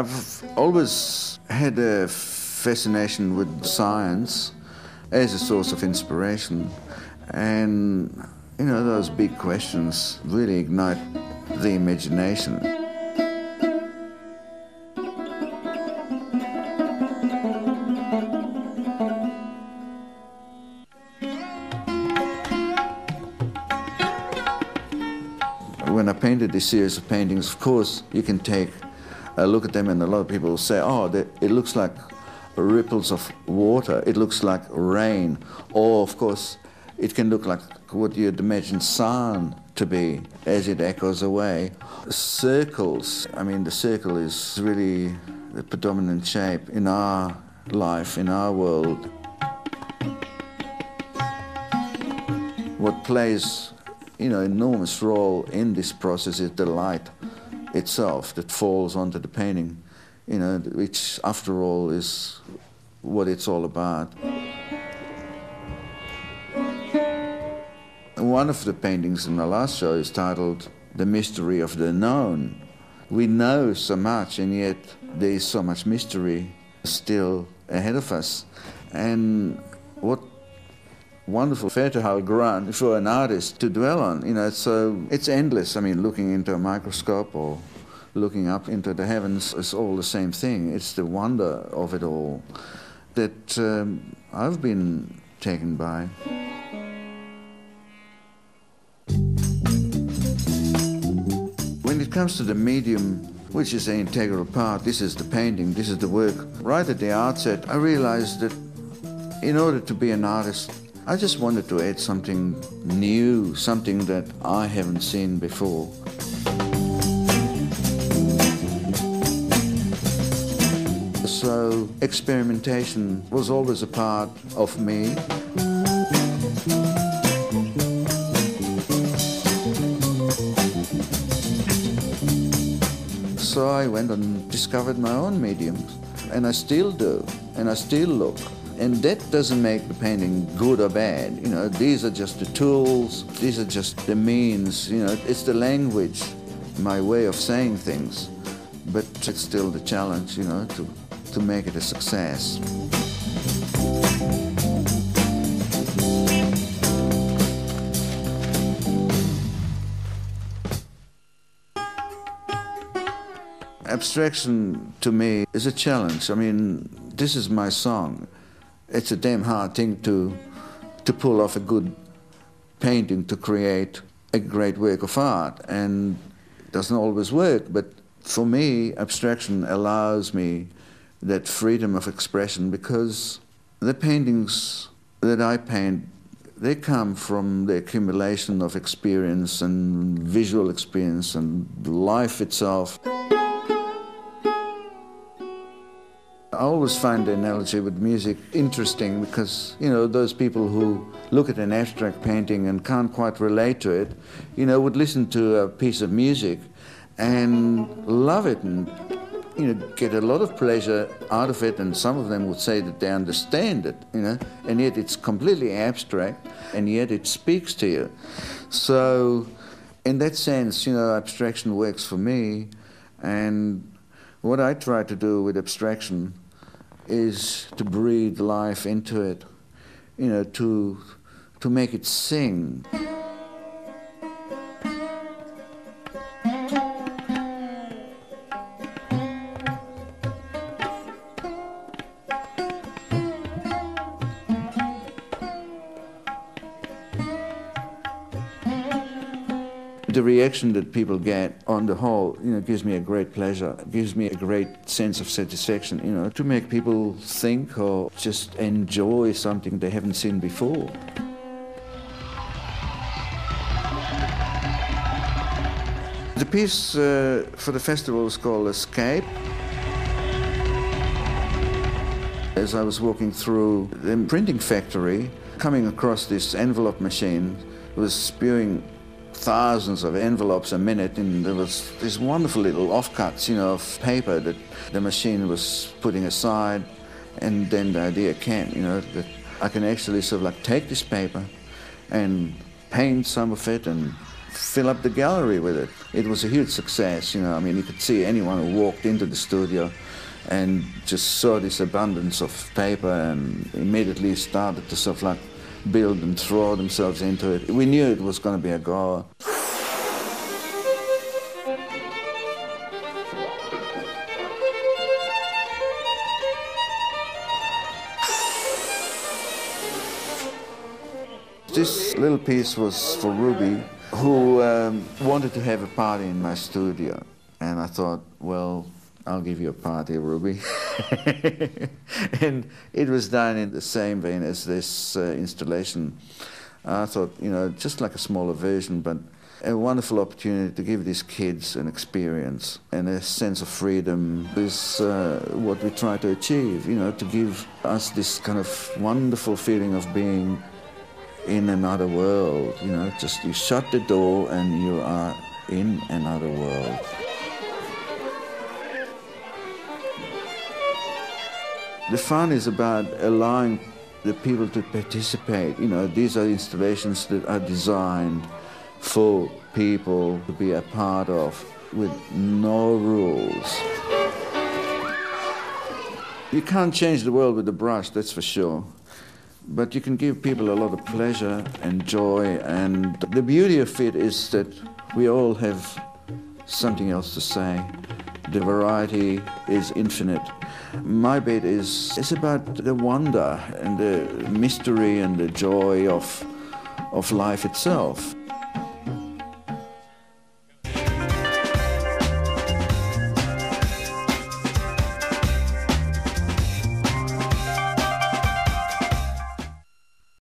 I've always had a fascination with science as a source of inspiration, and those big questions really ignite the imagination. When I painted this series of paintings, of course, you can take a look at them and a lot of people will say, oh, it looks like ripples of water, it looks like rain, or of course, it can look like what you'd imagine sound to be as it echoes away. Circles, the circle is really the predominant shape in our life, in our world. What plays enormous role in this process is the light itself that falls onto the painting, which after all is what it's all about. One of the paintings in the last show is titled The Mystery of the Known. We know so much, and yet there is so much mystery still ahead of us. And what wonderful fertile ground for an artist to dwell on, so it's endless. Looking into a microscope or looking up into the heavens is all the same thing. It's the wonder of it all that I've been taken by. When it comes to the medium, which is an integral part, this is the painting, this is the work. Right at the outset, I realized that in order to be an artist, I just wanted to add something new, something that I haven't seen before. So experimentation was always a part of me. So I went and discovered my own mediums, and I still do, and I still look. And that doesn't make the painting good or bad. These are just the tools, these are just the means, it's the language, my way of saying things. But it's still the challenge, to make it a success. Abstraction, to me, is a challenge. This is my song. It's a damn hard thing to pull off a good painting, to create a great work of art, and it doesn't always work, but for me, abstraction allows me that freedom of expression, because the paintings that I paint, they come from the accumulation of experience and visual experience and life itself. I always find the analogy with music interesting because, those people who look at an abstract painting and can't quite relate to it, would listen to a piece of music and love it and, get a lot of pleasure out of it, and some of them would say that they understand it, and yet it's completely abstract, and yet it speaks to you. So, in that sense, abstraction works for me, and what I try to do with abstraction is to breathe life into it, to make it sing. The reaction that people get on the whole, gives me a great pleasure, gives me a great sense of satisfaction, to make people think or just enjoy something they haven't seen before. The piece for the festival is called Escape. As I was walking through the printing factory, coming across this envelope machine, it was spewing thousands of envelopes a minute, and there was these wonderful little offcuts, of paper that the machine was putting aside. And then the idea came, that I can actually sort of take this paper and paint some of it and fill up the gallery with it. It was a huge success, you know. I mean, you could see anyone who walked into the studio and just saw this abundance of paper and immediately started to sort of like build and throw themselves into it. We knew it was going to be a goer. This little piece was for Ruby, who wanted to have a party in my studio. And I thought, well, I'll give you a party, Ruby. And it was done in the same vein as this installation. I thought, you know, just like a smaller version, but a wonderful opportunity to give these kids an experience and a sense of freedom is what we try to achieve, you know, to give us this kind of wonderful feeling of being in another world, you know, just you shut the door and you are in another world. The fun is about allowing the people to participate. You know, these are installations that are designed for people to be a part of with no rules. You can't change the world with a brush, that's for sure. But you can give people a lot of pleasure and joy, and the beauty of it is that we all have something else to say. The variety is infinite. My bit is about the wonder and the mystery and the joy of life itself.